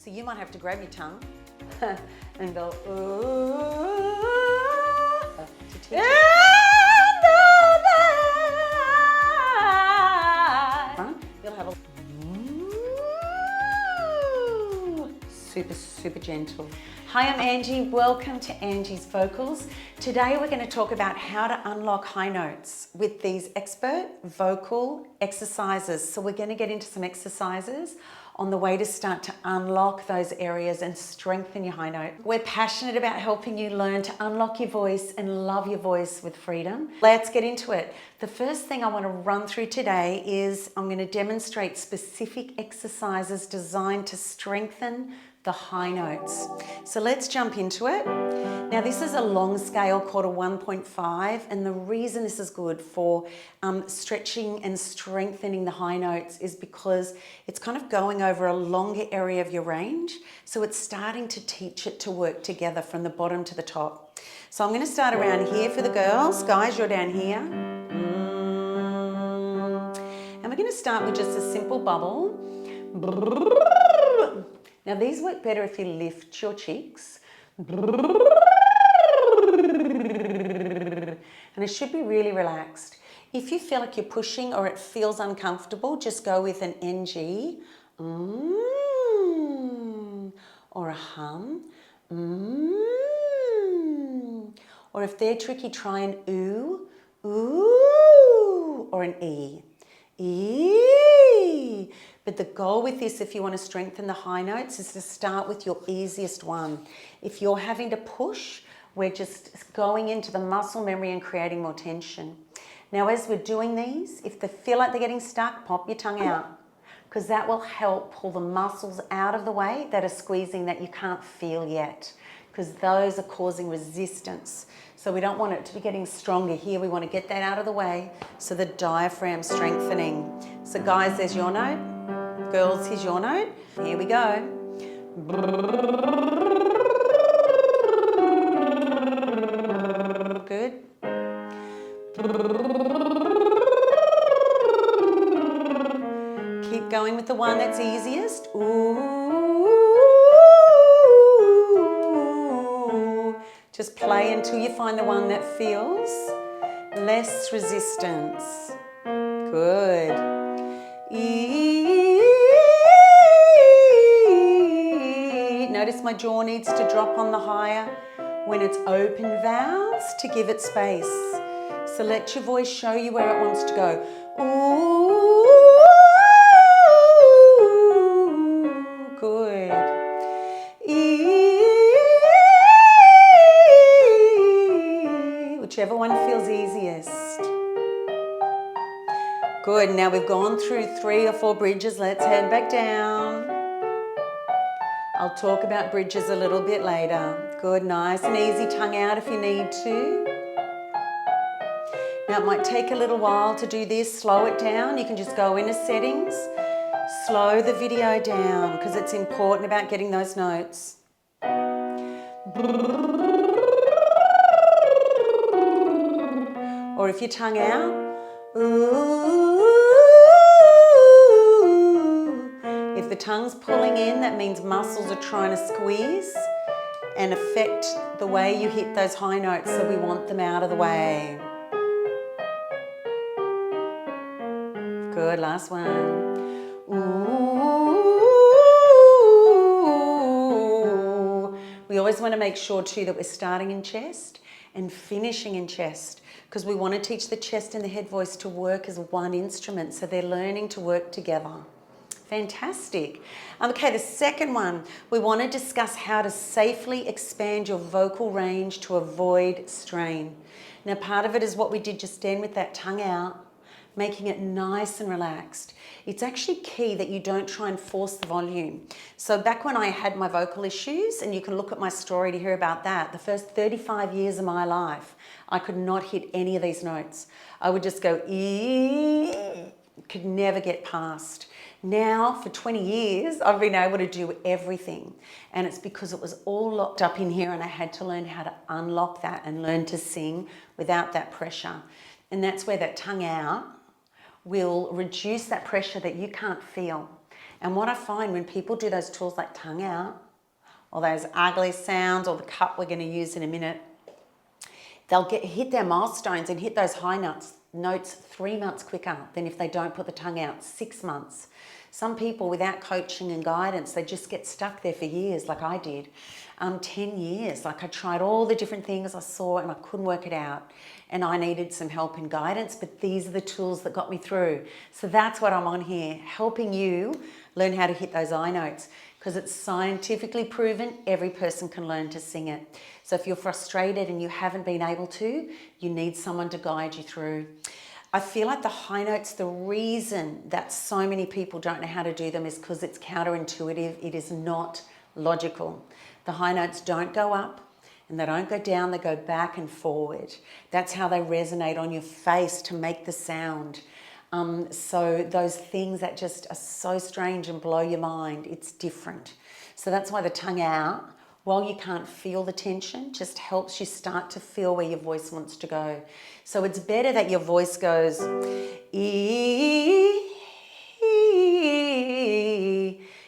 So you might have to grab your tongue and go, ooh, to teach it. You'll have a super gentle. Hi, I'm Angie. Welcome to Angie's Vocals. Today we're going to talk about how to unlock high notes with these expert vocal exercises. So we're going to get into some exercises on the way to start to unlock those areas and strengthen your high note. We're passionate about helping you learn to unlock your voice and love your voice with freedom. Let's get into it. The first thing I want to run through today is I'm going to demonstrate specific exercises designed to strengthen the high notes. So let's jump into it. Now this is a long scale called a 1.5, and the reason this is good for stretching and strengthening the high notes is because it's kind of going over a longer area of your range. So it's starting to teach it to work together from the bottom to the top. So I'm going to start around here for the girls. Guys, you're down here. And we're going to start with just a simple bubble. Now these work better if you lift your cheeks. And it should be really relaxed. If you feel like you're pushing or it feels uncomfortable, just go with an NG or a hum. Or if they're tricky, try an ooh or an E. But the goal with this, if you want to strengthen the high notes, is to start with your easiest one. If you're having to push, we're just going into the muscle memory and creating more tension. Now, as we're doing these, if they feel like they're getting stuck, pop your tongue out, because that will help pull the muscles out of the way that are squeezing that you can't feel yet, because those are causing resistance. So we don't want it to be getting stronger here. We want to get that out of the way so the diaphragm's strengthening. So guys, there's your note. Girls, here's your note. Here we go. Good. Keep going with the one that's easiest. Ooh. Just play until you find the one that feels less resistance. Good. Notice my jaw needs to drop on the higher when it's open vowels to give it space. So let your voice show you where it wants to go. Ooh, good. Whichever one feels easiest. Good, now we've gone through 3 or 4 bridges. Let's head back down. I'll talk about bridges a little bit later. Good, nice and easy, tongue out if you need to. Now it might take a little while to do this, slow it down. You can just go into settings, slow the video down because it's important about getting those notes. Or if your tongue out, ooh. If the tongue's pulling in, that means muscles are trying to squeeze and affect the way you hit those high notes, so we want them out of the way. Good, last one. Ooh. We always want to make sure too that we're starting in chest and finishing in chest, because we want to teach the chest and the head voice to work as one instrument, so they're learning to work together. Fantastic. Okay, the second one, we want to discuss how to safely expand your vocal range to avoid strain. Now, part of it is what we did just then with that tongue out, making it nice and relaxed. It's actually key that you don't try and force the volume. So back when I had my vocal issues, and you can look at my story to hear about that, the first 35 years of my life, I could not hit any of these notes. I would just go, could never get past. Now, for 20 years, I've been able to do everything. And it's because it was all locked up in here and I had to learn how to unlock that and learn to sing without that pressure. And that's where that tongue out will reduce that pressure that you can't feel. And what I find when people do those tools like tongue out, or those ugly sounds, or the cup we're going to use in a minute, they'll hit their milestones and hit those high notes 3 months quicker than if they don't put the tongue out, 6 months. Some people without coaching and guidance, they just get stuck there for years, like I did. 10 years, like I tried all the different things I saw and I couldn't work it out. And I needed some help and guidance, but these are the tools that got me through. So that's what I'm on here, helping you learn how to hit those I notes, because it's scientifically proven every person can learn to sing it. So if you're frustrated and you haven't been able to, you need someone to guide you through. I feel like the high notes, the reason that so many people don't know how to do them is because it's counterintuitive. It is not logical. The high notes don't go up and they don't go down, they go back and forward. That's how they resonate on your face to make the sound. So those things that just are so strange and blow your mind, it's different. So that's why the tongue out, while you can't feel the tension, just helps you start to feel where your voice wants to go. So it's better that your voice goes ee.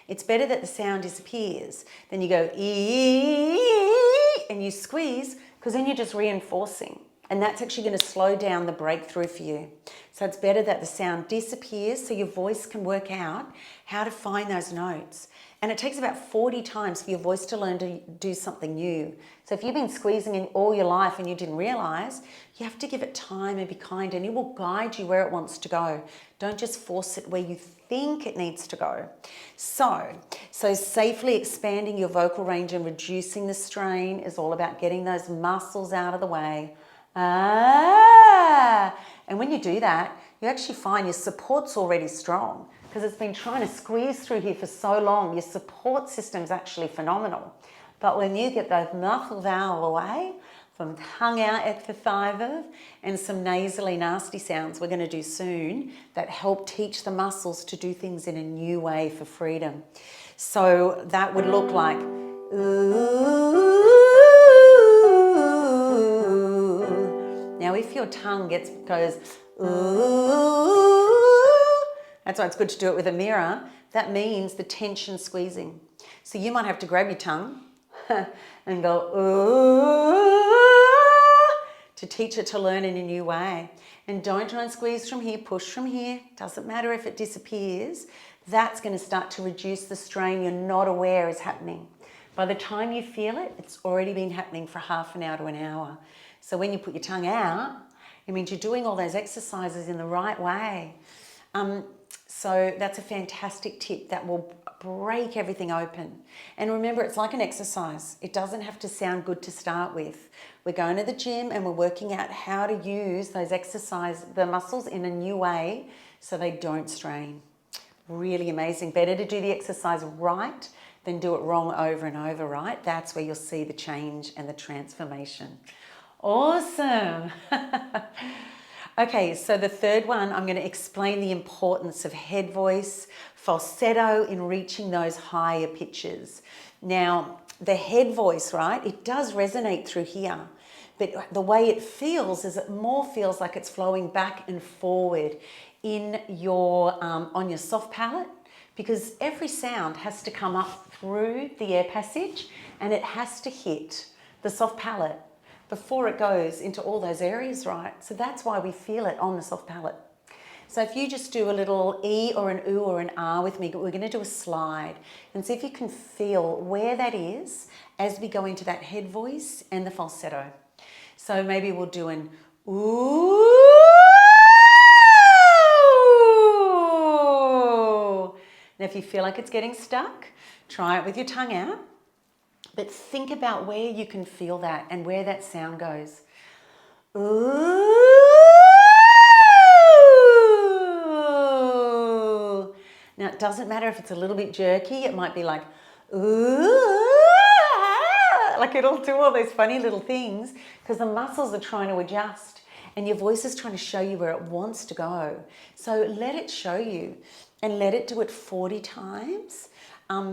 It's better that the sound disappears than you go ee and you squeeze, because then you're just reinforcing. And that's actually going to slow down the breakthrough for you. So it's better that the sound disappears so your voice can work out how to find those notes. And it takes about 40 times for your voice to learn to do something new. So if you've been squeezing in all your life and you didn't realize, you have to give it time and be kind, and it will guide you where it wants to go. Don't just force it where you think it needs to go. So safely expanding your vocal range and reducing the strain is all about getting those muscles out of the way. And when you do that, you actually find your support's already strong, because it's been trying to squeeze through here for so long. Your support system's actually phenomenal. But when you get those muscles out of the way, from tongue out exercises and some nasally nasty sounds we're going to do soon that help teach the muscles to do things in a new way for freedom. So that would look like ooh. Now if your tongue goes ooh, that's why it's good to do it with a mirror. That means the tension squeezing. So you might have to grab your tongue and go ooh to teach it to learn in a new way. And don't try and squeeze from here, push from here. Doesn't matter if it disappears. That's going to start to reduce the strain you're not aware is happening. By the time you feel it, it's already been happening for half an hour to an hour. So when you put your tongue out, it means you're doing all those exercises in the right way. So that's a fantastic tip that will break everything open. And remember, it's like an exercise. It doesn't have to sound good to start with. We're going to the gym and we're working out how to use those the muscles in a new way so they don't strain. Really amazing. Better to do the exercise right than do it wrong over and over, right? That's where you'll see the change and the transformation. Awesome. Okay, so the third one, I'm going to explain the importance of head voice, falsetto in reaching those higher pitches. Now, the head voice, right, it does resonate through here, but the way it feels is it more feels like it's flowing back and forward in your on your soft palate, because every sound has to come up through the air passage and it has to hit the soft palate before it goes into all those areas, right? So that's why we feel it on the soft palate. So if you just do a little E or an oo or an R with me, we're going to do a slide and see if you can feel where that is as we go into that head voice and the falsetto. So maybe we'll do an ooh. Now if you feel like it's getting stuck, try it with your tongue out. But think about where you can feel that and where that sound goes. Ooh. Now, it doesn't matter if it's a little bit jerky. It might be like, ooh. Like it'll do all those funny little things because the muscles are trying to adjust and your voice is trying to show you where it wants to go. So let it show you and let it do it 40 times.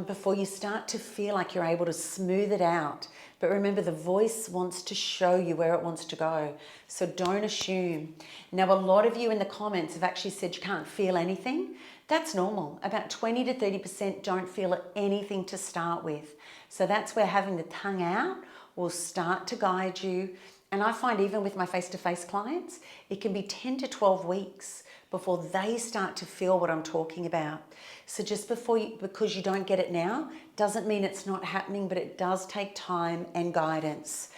Before you start to feel like you're able to smooth it out. But remember, the voice wants to show you where it wants to go. So don't assume. Now, a lot of you in the comments have actually said you can't feel anything. That's normal. About 20 to 30% don't feel anything to start with. So that's where having the tongue out will start to guide you. And I find even with my face-to-face clients, it can be 10 to 12 weeks before they start to feel what I'm talking about. So just because you don't get it now, doesn't mean it's not happening, but it does take time and guidance.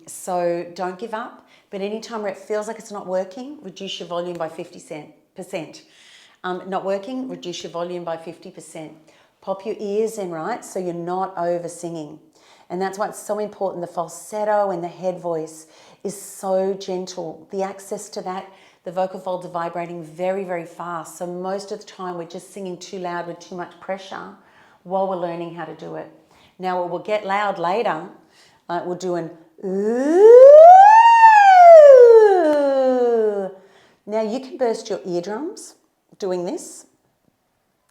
So don't give up, but anytime where it feels like it's not working, reduce your volume by 50%. Not working, reduce your volume by 50%. Pop your ears in, right? So you're not over singing. And that's why it's so important. The falsetto and the head voice is so gentle. The access to that, the vocal folds are vibrating very, very fast. So most of the time we're just singing too loud with too much pressure while we're learning how to do it. Now it will get loud later, like we'll do an ooh. Now you can burst your eardrums doing this.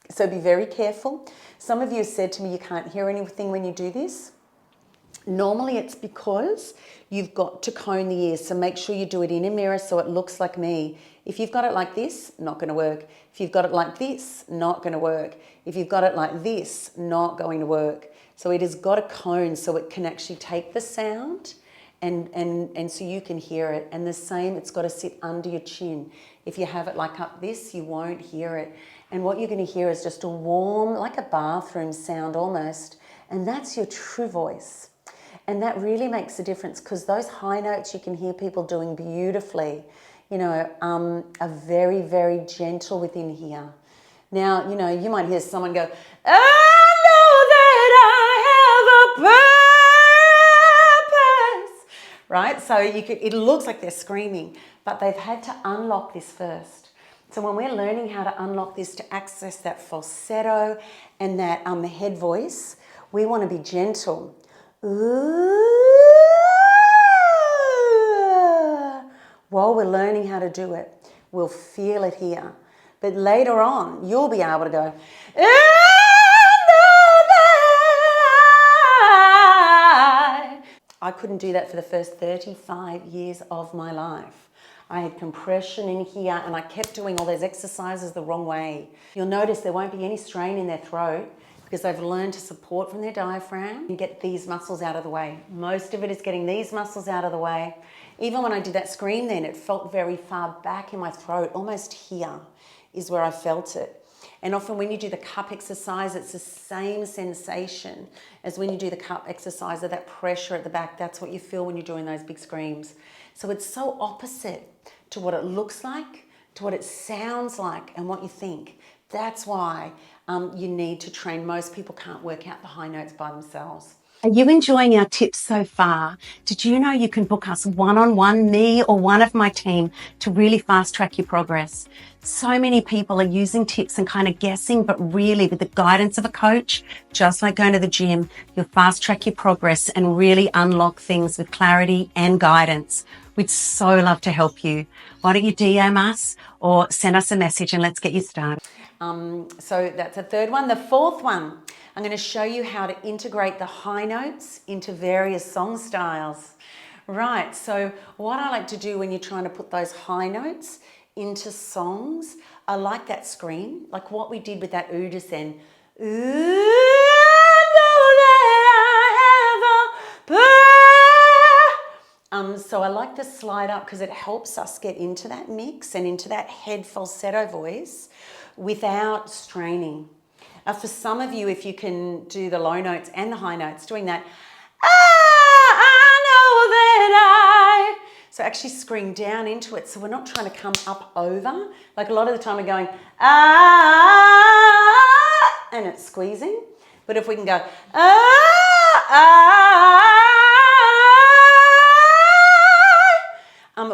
So be very careful. Some of you have said to me you can't hear anything when you do this. Normally it's because you've got to cone the ears, so make sure you do it in a mirror so it looks like me. If you've got it like this, not going to work. If you've got it like this, not going to work. If you've got it like this, not going to work. So it has got a cone so it can actually take the sound and so you can hear it. And the same, it's got to sit under your chin. If you have it like up this, you won't hear it. And what you're going to hear is just a warm, like a bathroom sound almost. And that's your true voice. And that really makes a difference because those high notes you can hear people doing beautifully, are very, very gentle within here. Now, you might hear someone go, I know that I have a purpose, right? So it looks like they're screaming, but they've had to unlock this first. So when we're learning how to unlock this to access that falsetto and that head voice, we want to be gentle. While we're learning how to do it, we'll feel it here. But later on, you'll be able to go, I couldn't do that for the first 35 years of my life. I had compression in here and I kept doing all those exercises the wrong way. You'll notice there won't be any strain in their throat because they've learned to support from their diaphragm and get these muscles out of the way. Most of it is getting these muscles out of the way. Even when I did that scream then, it felt very far back in my throat, almost here is where I felt it. And often when you do the cup exercise, it's the same sensation as when you do the cup exercise of that pressure at the back. That's what you feel when you're doing those big screams. So it's so opposite to what it looks like, to what it sounds like and what you think. That's why you need to train. Most people can't work out the high notes by themselves. Are you enjoying our tips so far? Did you know you can book us one-on-one, me or one of my team, to really fast track your progress? So many people are using tips and kind of guessing, but really with the guidance of a coach, just like going to the gym, you'll fast track your progress and really unlock things with clarity and guidance. We'd so love to help you. Why don't you DM us or send us a message and let's get you started. So that's a third one. The fourth one, I'm going to show you how to integrate the high notes into various song styles. Right, so what I like to do when you're trying to put those high notes into songs, I like that scream, like what we did with that ooh just then. Ooh, I know that I have a so I like to slide up because it helps us get into that mix and into that head falsetto voice without straining. For some of you, if you can do the low notes and the high notes, doing that, I know that so actually scream down into it. So we're not trying to come up over. Like a lot of the time we're going, and it's squeezing. But if we can go,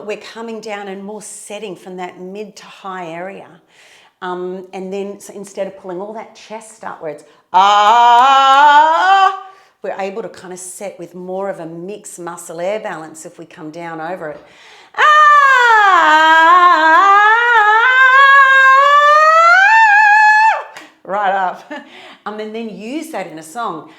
we're coming down and more setting from that mid to high area. And then so instead of pulling all that chest up where it's we're able to kind of set with more of a mixed muscle air balance if we come down over it. Right up. And then use that in a song.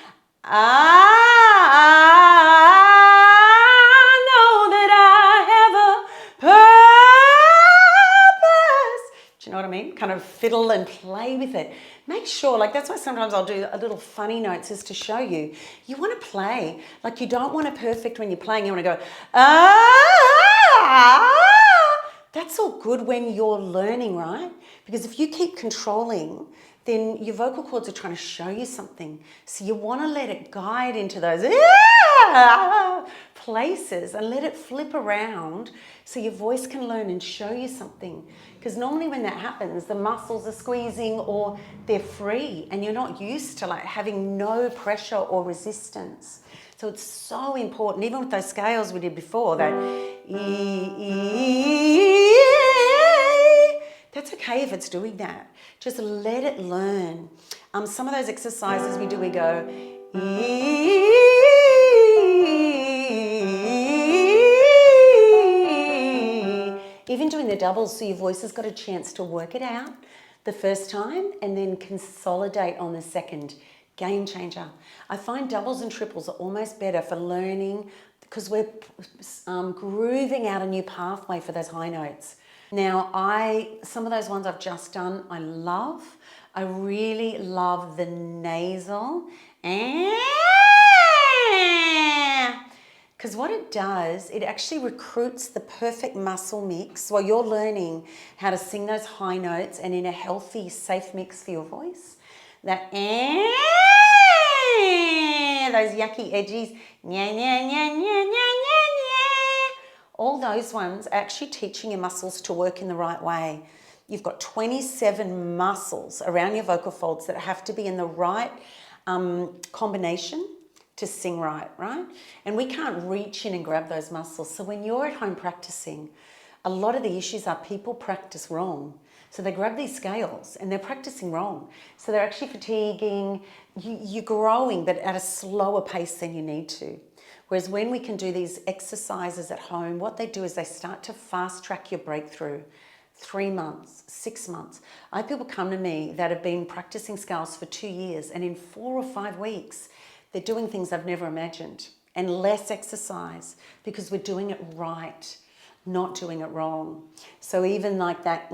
Do you know what I I mean? Kind of fiddle and play with it. Make sure, like that's why sometimes I'll do a little funny notes is to show you. You want to play. Like you don't want it perfect when you're playing. You want to go, ah. That's all good when you're learning, right? Because if you keep controlling, then your vocal cords are trying to show you something. So you want to let it guide into those places and let it flip around so your voice can learn and show you something. Because normally when that happens, the muscles are squeezing or they're free and you're not used to like having no pressure or resistance. So it's so important, even with those scales we did before, that that's okay if it's doing that. Just let it learn. Some of those exercises we do, we go, even doing the doubles, so your voice has got a chance to work it out the first time and then consolidate on the second. Game changer. I find doubles and triples are almost better for learning because we're grooving out a new pathway for those high notes. Now, some of those ones I've just done, I love. I really love the nasal. Because what it does, it actually recruits the perfect muscle mix while you're learning how to sing those high notes and in a healthy, safe mix for your voice. That those yucky edgies, all those ones are actually teaching your muscles to work in the right way. You've got 27 muscles around your vocal folds that have to be in the right combination to sing right? And we can't reach in and grab those muscles. So when you're at home practicing, a lot of the issues are people practice wrong. So they grab these scales and they're practicing wrong. So they're actually fatiguing. You're growing, but at a slower pace than you need to. Whereas when we can do these exercises at home, what they do is they start to fast track your breakthrough. 3 months, 6 months. I have people come to me that have been practicing scales for 2 years, and in 4 or 5 weeks, they're doing things I've never imagined, and less exercise because we're doing it right, not doing it wrong. So even like that,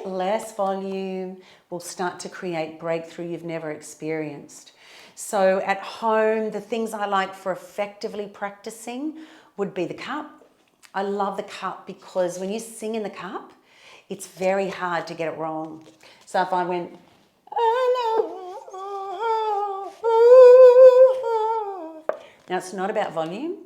less volume will start to create breakthrough you've never experienced. So at home, the things I like for effectively practicing would be the cup. I love the cup because when you sing in the cup, it's very hard to get it wrong. So if I went, now it's not about volume.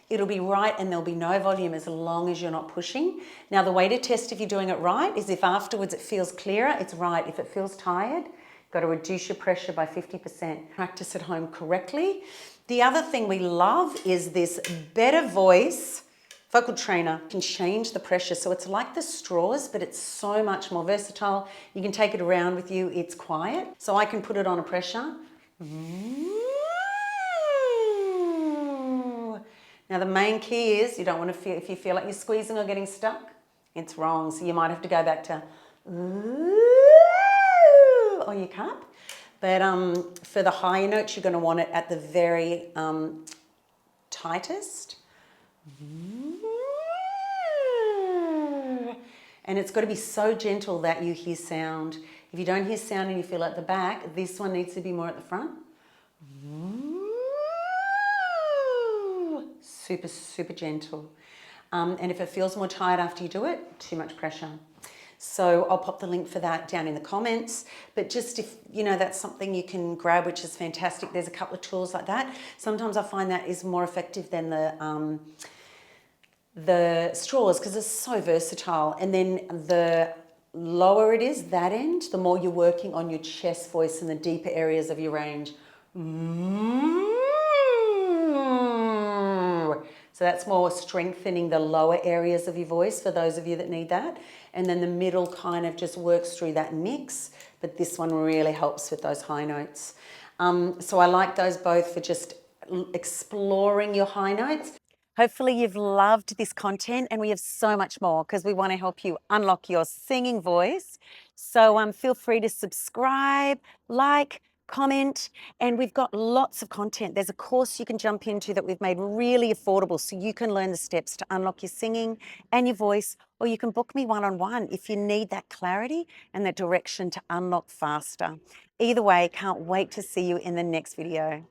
It'll be right and there'll be no volume as long as you're not pushing. Now the way to test if you're doing it right is if afterwards it feels clearer, it's right. If it feels tired, you've got to reduce your pressure by 50%. Practice at home correctly. The other thing we love is this Better Voice vocal trainer. Can change the pressure. So it's like the straws, but it's so much more versatile. You can take it around with you. It's quiet. So I can put it on a pressure. Now the main key is you don't want to feel, if you feel like you're squeezing or getting stuck, it's wrong. So you might have to go back to on your cup. But for the higher notes, you're going to want it at the very tightest. And it's got to be so gentle that you hear sound. If you don't hear sound and you feel at the back, this one needs to be more at the front. Super, super gentle. And if it feels more tired after you do it, too much pressure. So I'll pop the link for that down in the comments. But just if, you know, that's something you can grab, which is fantastic. There's a couple of tools like that. Sometimes I find that is more effective than the straws because it's so versatile. And then the lower it is, that end, the more you're working on your chest voice and the deeper areas of your range. So that's more strengthening the lower areas of your voice for those of you that need that. And then the middle kind of just works through that mix, but this one really helps with those high notes. So I like those both for just exploring your high notes. Hopefully you've loved this content, and we have so much more because we want to help you unlock your singing voice. So feel free to subscribe, like, comment, and we've got lots of content. There's a course you can jump into that we've made really affordable so you can learn the steps to unlock your singing and your voice, or you can book me one-on-one if you need that clarity and that direction to unlock faster. Either way, can't wait to see you in the next video.